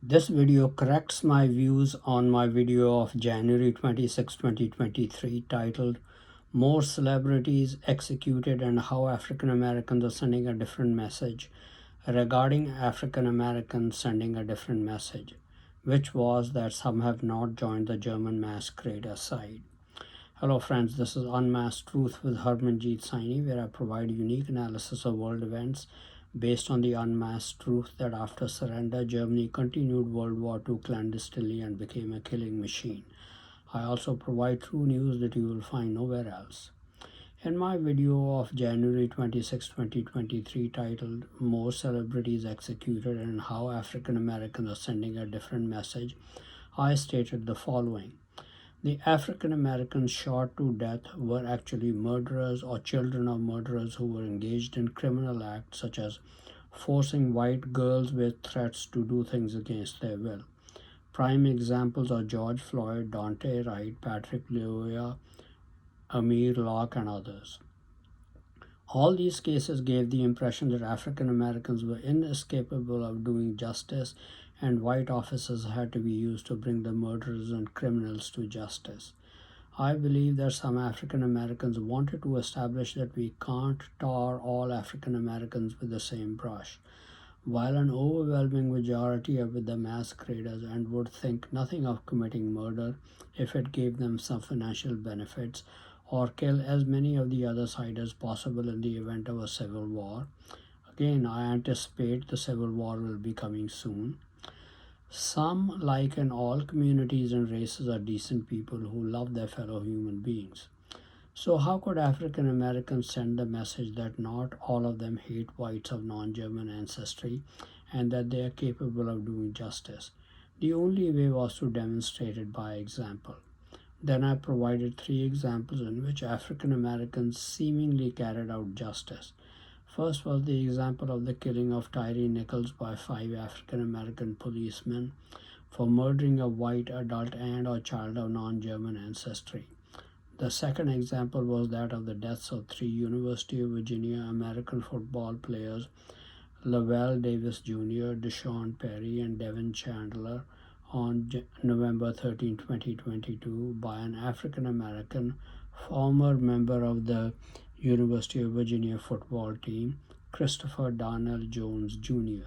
This video corrects my views on my video of January 26, 2023 titled More Celebrities Executed and How African Americans Are Sending a Different Message regarding African Americans sending a different message, which was that some have not joined the German masquerader side. Hello friends, this is Unmasked Truth with Harmanjit Saini, where I provide unique analysis of world events based on the unmasked truth that after surrender, Germany continued World War II clandestinely and became a killing machine. I also provide true news that you will find nowhere else. In my video of January 26, 2023 titled More Celebrities Executed and How African Americans Are Sending a Different Message, I stated the following. The African Americans shot to death were actually murderers or children of murderers who were engaged in criminal acts such as forcing white girls with threats to do things against their will. Prime examples are George Floyd, Dante Wright, Patrick Lyoya, Amir Locke, and others. All these cases gave the impression that African Americans were inescapable of doing justice and white officers had to be used to bring the murderers and criminals to justice. I believe that some African Americans wanted to establish that we can't tar all African Americans with the same brush, while an overwhelming majority are with the masqueraders and would think nothing of committing murder if it gave them some financial benefits, or kill as many of the other side as possible in the event of a civil war. Again, I anticipate the civil war will be coming soon. Some, like in all communities and races, are decent people who love their fellow human beings. So, how could African Americans send the message that not all of them hate whites of non German ancestry and that they are capable of doing justice? The only way was to demonstrate it by example. Then I provided 3 examples in which African Americans seemingly carried out justice. First was the example of the killing of Tyre Nichols by 5 African American policemen for murdering a white adult and or child of non-German ancestry. The second example was that of the deaths of 3 University of Virginia American football players, Lavelle Davis Jr., Deshaun Perry, and Devin Chandler on November 13, 2022 by an African American former member of the University of Virginia football team, Christopher Darnell Jones Jr.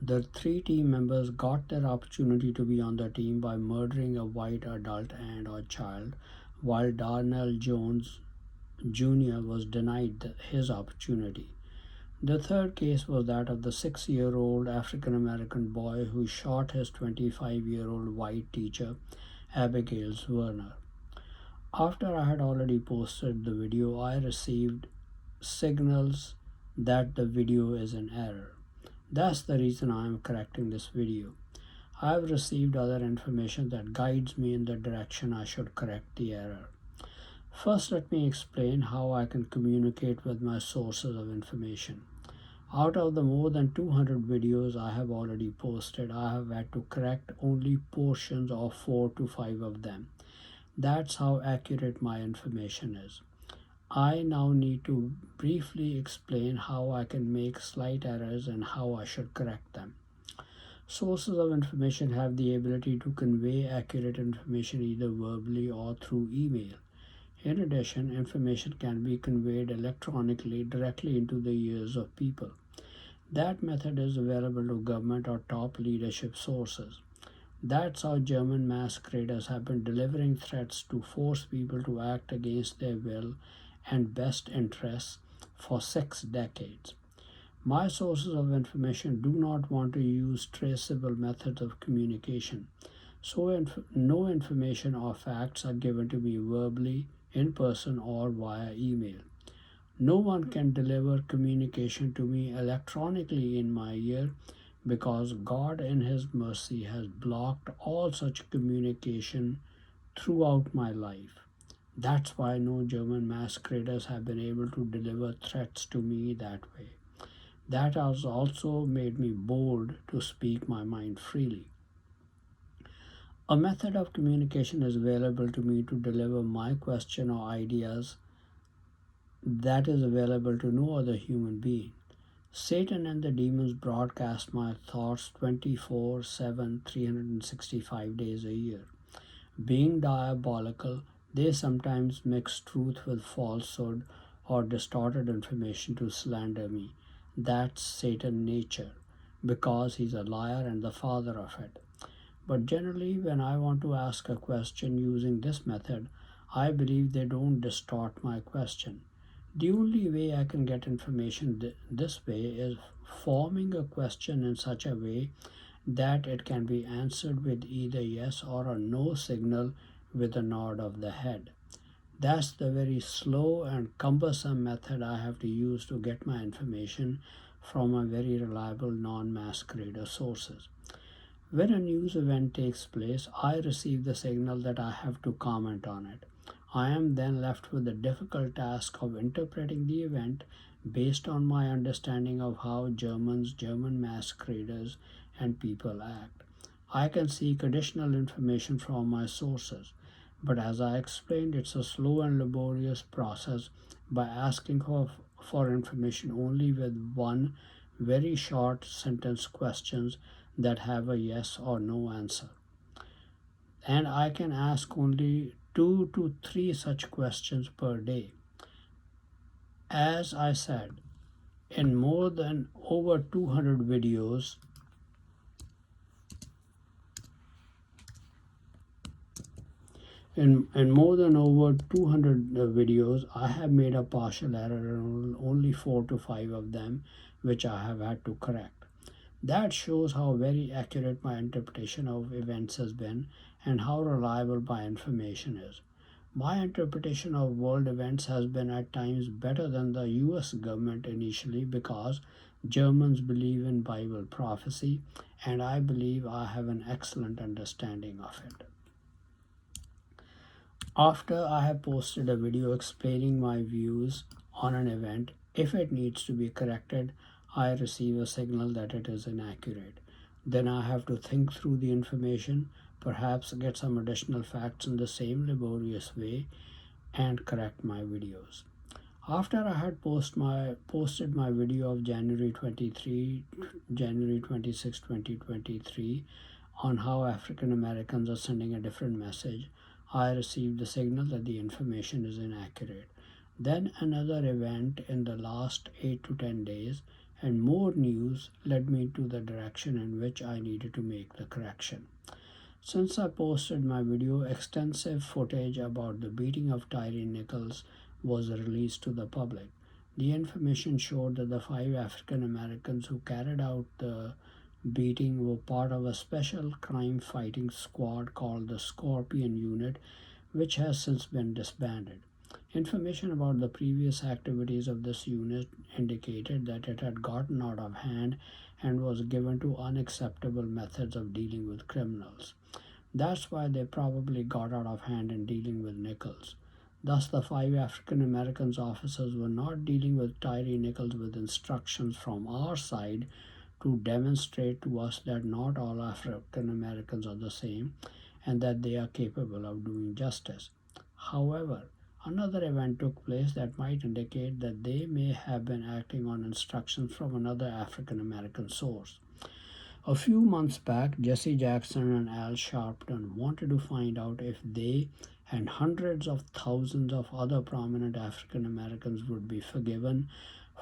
The 3 team members got their opportunity to be on the team by murdering a white adult and or child, while Darnell Jones Jr. was denied his opportunity. The third case was that of the 6-year-old African American boy who shot his 25-year-old white teacher, Abigail Zwerner. After I had already posted the video, I received signals that the video is in error. That's the reason I am correcting this video. I have received other information that guides me in the direction I should correct the error. First, let me explain how I can communicate with my sources of information. Out of the more than 200 videos I have already posted, I have had to correct only portions of 4 to 5 of them. That's how accurate my information is. I now need to briefly explain how I can make slight errors and how I should correct them. Sources of information have the ability to convey accurate information either verbally or through email. In addition, information can be conveyed electronically directly into the ears of people. That method is available to government or top leadership sources. That's how German masqueraders have been delivering threats to force people to act against their will and best interests for 6 decades. My sources of information do not want to use traceable methods of communication, so no information or facts are given to me verbally, in person, or via email. No one can deliver communication to me electronically in my ear because God in His mercy has blocked all such communication throughout my life. That's why no German masqueraders have been able to deliver threats to me that way. That has also made me bold to speak my mind freely. A method of communication is available to me to deliver my question or ideas that is available to no other human being. Satan and the demons broadcast my thoughts 24/7, 365 days a year. Being diabolical, they sometimes mix truth with falsehood or distorted information to slander me. That's Satan's nature, because he's a liar and the father of it. But generally, when I want to ask a question using this method, I believe they don't distort my question. The only way I can get information this way is forming a question in such a way that it can be answered with either yes or a no signal with a nod of the head. That's the very slow and cumbersome method I have to use to get my information from a very reliable non-masquerader sources. When a news event takes place, I receive the signal that I have to comment on it. I am then left with the difficult task of interpreting the event based on my understanding of how German masqueraders, and people act. I can seek additional information from my sources, but as I explained, it's a slow and laborious process by asking for information only with one very short sentence questions that have a yes or no answer. And I can ask only 2 to 3 such questions per day. As I said, in more than over 200 videos, in more than over 200 videos, I have made a partial error in only 4 to 5 of them, which I have had to correct. That shows how very accurate my interpretation of events has been and how reliable my information is. My interpretation of world events has been at times better than the US government initially, because Germans believe in Bible prophecy and I believe I have an excellent understanding of it. After I have posted a video explaining my views on an event, if it needs to be corrected, I receive a signal that it is inaccurate. Then I have to think through the information, perhaps get some additional facts in the same laborious way, and correct my videos. After I had posted my video of January 26, 2023 on how African Americans are sending a different message, I received the signal that the information is inaccurate. Then another event in the last 8 to 10 days and more news led me to the direction in which I needed to make the correction. Since I posted my video, extensive footage about the beating of Tyre Nichols was released to the public. The information showed that the 5 African Americans who carried out the beating were part of a special crime fighting squad called the Scorpion Unit, which has since been disbanded. Information about the previous activities of this unit indicated that it had gotten out of hand and was given to unacceptable methods of dealing with criminals. That's why they probably got out of hand in dealing with Nichols. Thus, the 5 African American officers were not dealing with Tyre Nichols with instructions from our side to demonstrate to us that not all African Americans are the same and that they are capable of doing justice. However, another event took place that might indicate that they may have been acting on instructions from another African American source. A few months back, Jesse Jackson and Al Sharpton wanted to find out if they and hundreds of thousands of other prominent African Americans would be forgiven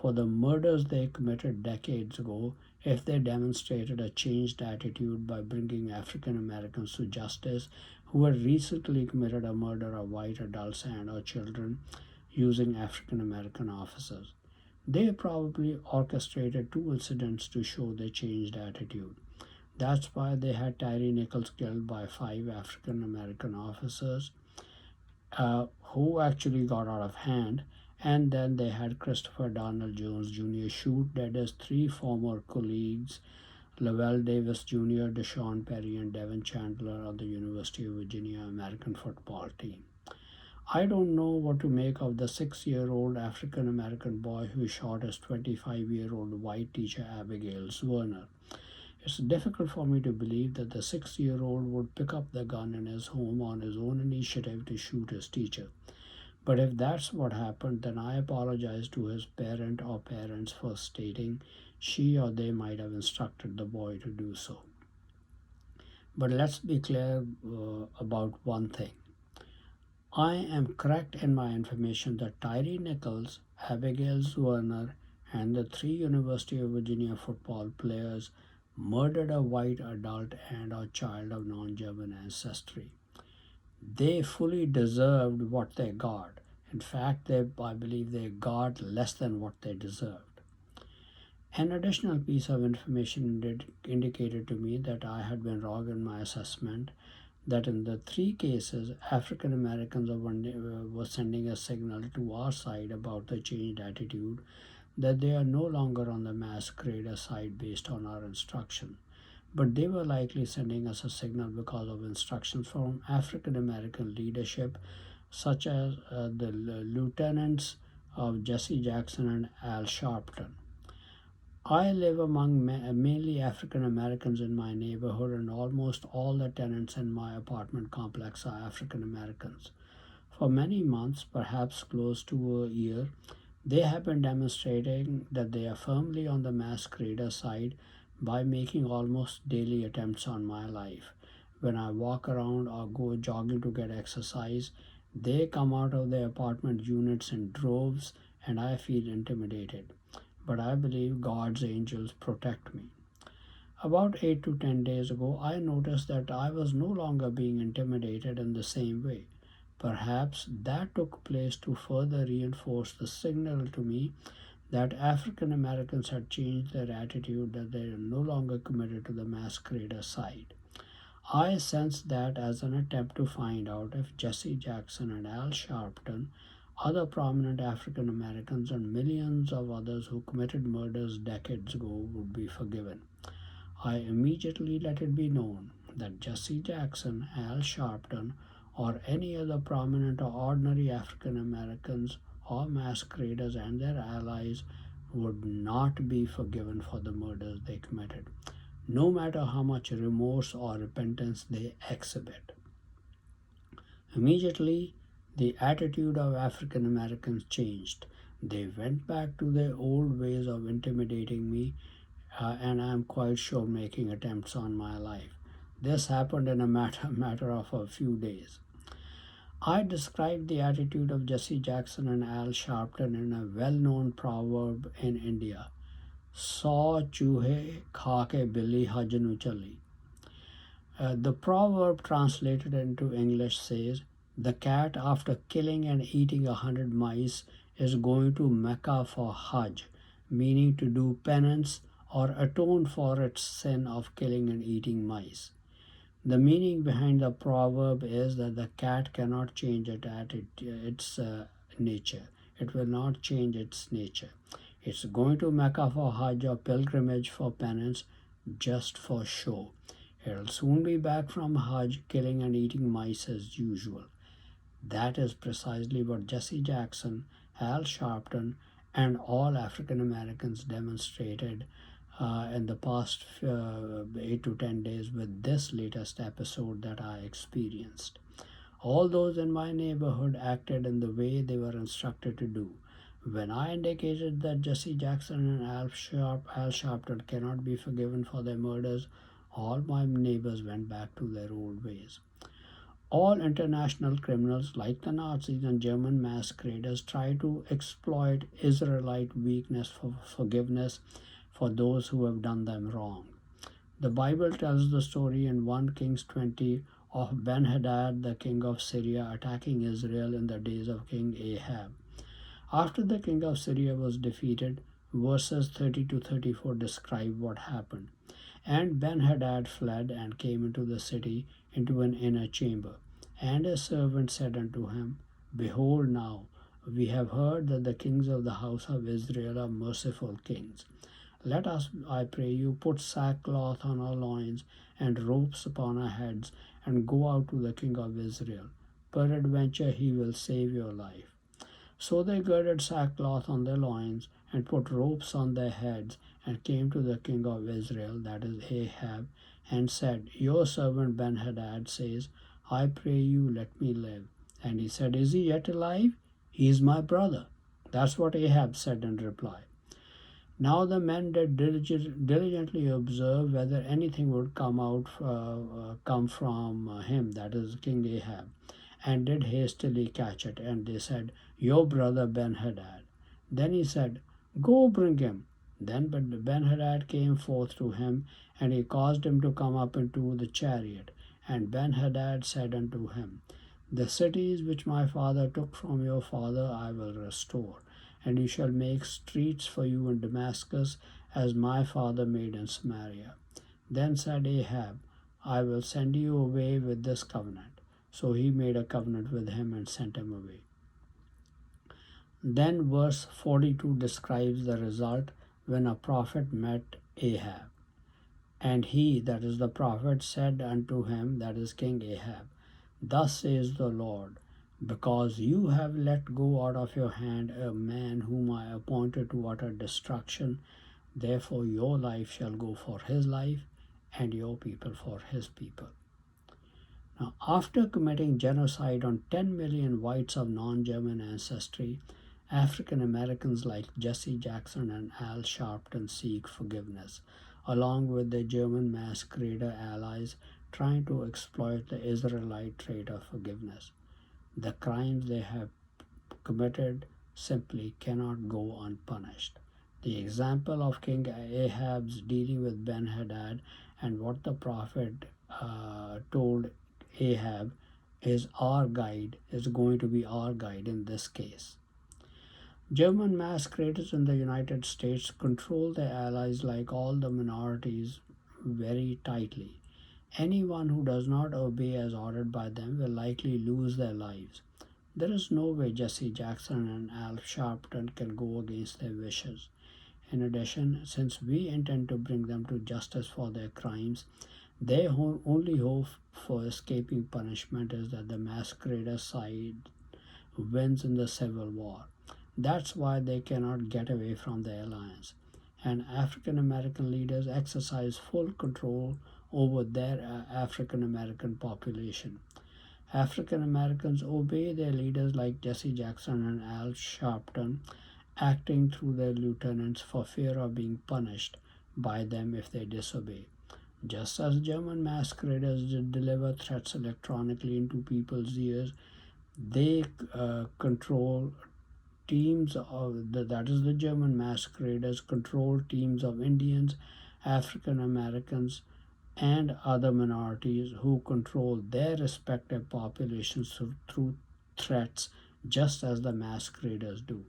for the murders they committed decades ago if they demonstrated a changed attitude by bringing African Americans to justice who had recently committed a murder of white adults and or children using African American officers. They probably orchestrated 2 incidents to show their changed attitude. That's why they had Tyre Nichols killed by 5 African American officers who actually got out of hand, and then they had Christopher Donald Jones Jr. shoot dead his 3 former colleagues, Lavelle Davis Jr., Deshaun Perry, and Devin Chandler of the University of Virginia American football team. I don't know what to make of the 6-year-old African American boy who shot his 25-year-old white teacher Abigail Zwerner. It's difficult for me to believe that the 6-year-old would pick up the gun in his home on his own initiative to shoot his teacher. But if that's what happened, then I apologize to his parent or parents for stating she or they might have instructed the boy to do so. But let's be clear about one thing. I am correct in my information that Tyre Nichols, Abigail Zwerner, and the three University of Virginia football players murdered a white adult and a child of non-German ancestry. They fully deserved what they got. In fact, I believe they got less than what they deserved. An additional piece of information indicated to me that I had been wrong in my assessment, that in the three cases, African Americans were sending a signal to our side about the changed attitude, that they are no longer on the masquerader side based on our instruction. But they were likely sending us a signal because of instructions from African American leadership, such as the lieutenants of Jesse Jackson and Al Sharpton. I live among mainly African Americans in my neighborhood, and almost all the tenants in my apartment complex are African Americans. For many months, perhaps close to a year, they have been demonstrating that they are firmly on the masquerader side by making almost daily attempts on my life. When I walk around or go jogging to get exercise, they come out of their apartment units in droves, and I feel intimidated. But I believe God's angels protect me. About 8 to 10 days ago, I noticed that I was no longer being intimidated in the same way. Perhaps that took place to further reinforce the signal to me that African Americans had changed their attitude, that they are no longer committed to the masquerader side. I sensed that as an attempt to find out if Jesse Jackson and Al Sharpton, other prominent African Americans, and millions of others who committed murders decades ago would be forgiven. I immediately let it be known that Jesse Jackson, Al Sharpton, or any other prominent or ordinary African Americans or masqueraders and their allies would not be forgiven for the murders they committed, no matter how much remorse or repentance they exhibit. Immediately, the attitude of African Americans changed. They went back to their old ways of intimidating me, and I am quite sure making attempts on my life. This happened in a matter of a few days. I described the attitude of Jesse Jackson and Al Sharpton in a well-known proverb in India: "Saw chuhe kha ke billi haj nu chali." The proverb translated into English says, "The cat, after killing and eating 100 mice, is going to Mecca for Hajj," meaning to do penance or atone for its sin of killing and eating mice. The meaning behind the proverb is that the cat cannot change its nature. It will not change its nature. It's going to Mecca for Hajj or pilgrimage for penance just for show. It'll soon be back from Hajj, killing and eating mice as usual. That is precisely what Jesse Jackson, Al Sharpton, and all African Americans demonstrated in the past 8 to 10 days with this latest episode that I experienced. All those in my neighborhood acted in the way they were instructed to do. When I indicated that Jesse Jackson and Al Sharpton cannot be forgiven for their murders, all my neighbors went back to their old ways. All international criminals, like the Nazis and German masqueraders, try to exploit Israelite weakness for forgiveness for those who have done them wrong. The Bible tells the story in 1 Kings 20 of Ben-Hadad, the king of Syria, attacking Israel in the days of King Ahab. After the king of Syria was defeated, verses 30 to 34 describe what happened. "And Ben-Hadad fled and came into the city, into an inner chamber. And his servant said unto him, Behold now, we have heard that the kings of the house of Israel are merciful kings. Let us, I pray you, put sackcloth on our loins and ropes upon our heads, and go out to the king of Israel. Peradventure he will save your life." So they girded sackcloth on their loins, and put ropes on their heads, and came to the king of Israel, that is Ahab, and said, "Your servant Ben-Hadad says, I pray you, let me live." And he said, "Is he yet alive?" "He is my brother." That's what Ahab said in reply. Now the men did diligently observe whether anything would come from him, that is King Ahab, and did hastily catch it. And they said, "Your brother Ben-Hadad." Then he said, "Go bring him." Then Ben-Hadad came forth to him, and he caused him to come up into the chariot. And Ben-Hadad said unto him, "The cities which my father took from your father I will restore, and you shall make streets for you in Damascus, as my father made in Samaria." Then said Ahab, "I will send you away with this covenant." So he made a covenant with him and sent him away. Then verse 42 describes the result when a prophet met Ahab. And he, that is the prophet, said unto him, that is King Ahab, "Thus says the Lord, because you have let go out of your hand a man whom I appointed to utter destruction, therefore your life shall go for his life, and your people for his people." Now, after committing genocide on 10 million whites of non-German ancestry, African Americans like Jesse Jackson and Al Sharpton seek forgiveness, along with their German masquerader allies trying to exploit the Israelite trait of forgiveness. The crimes they have committed simply cannot go unpunished. The example of King Ahab's dealing with Ben-Hadad and what the prophet told Ahab is going to be our guide in this case. German masqueraders in the United States control their allies like all the minorities very tightly. Anyone who does not obey as ordered by them will likely lose their lives. There is no way Jesse Jackson and Al Sharpton can go against their wishes. In addition, since we intend to bring them to justice for their crimes, their only hope for escaping punishment is that the masquerader side wins in the civil war. That's why they cannot get away from the alliance. And African American leaders exercise full control over their African American population. African Americans obey their leaders like Jesse Jackson and Al Sharpton, acting through their lieutenants for fear of being punished by them if they disobey. Just as German masqueraders deliver threats electronically into people's ears, they control teams of that is the German masqueraders control teams of Indians, African Americans, and other minorities who control their respective populations through threats, just as the masqueraders do.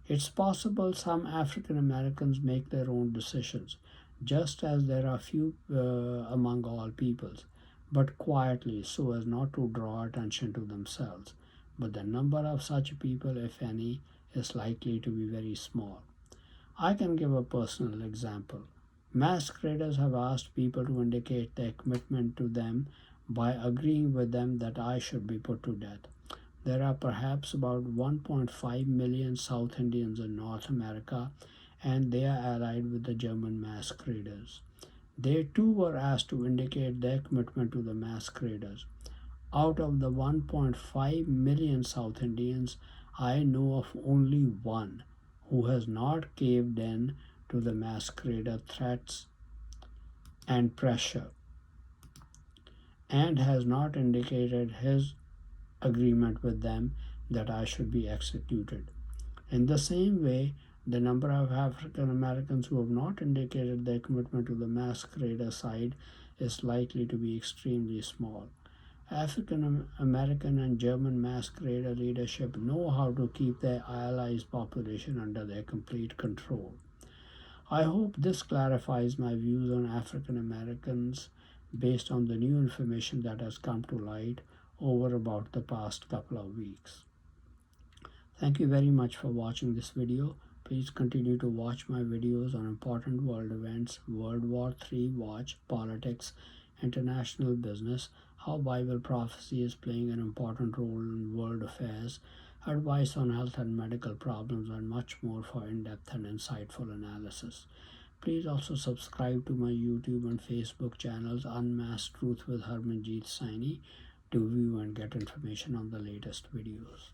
It's possible some African Americans make their own decisions, just as there are few among all peoples, but quietly so as not to draw attention to themselves. But the number of such people, if any, is likely to be very small. I can give a personal example. Masqueraders have asked people to indicate their commitment to them by agreeing with them that I should be put to death. There are perhaps about 1.5 million South Indians in North America, and they are allied with the German masqueraders. They too were asked to indicate their commitment to the masqueraders. Out of the 1.5 million South Indians, I know of only one who has not caved in to the masquerader threats and pressure, and has not indicated his agreement with them that I should be executed. In the same way, the number of African Americans who have not indicated their commitment to the masquerader side is likely to be extremely small. African American and German masquerader leadership know how to keep their allies' population under their complete control. I hope this clarifies my views on African Americans based on the new information that has come to light over about the past couple of weeks. Thank you very much for watching this video. Please continue to watch my videos on important world events, World War III watch, politics, international business, how Bible prophecy is playing an important role in world affairs, advice on health and medical problems, and much more for in-depth and insightful analysis. Please also subscribe to my YouTube and Facebook channels Unmasked Truth with Harmanjit Saini to view and get information on the latest videos.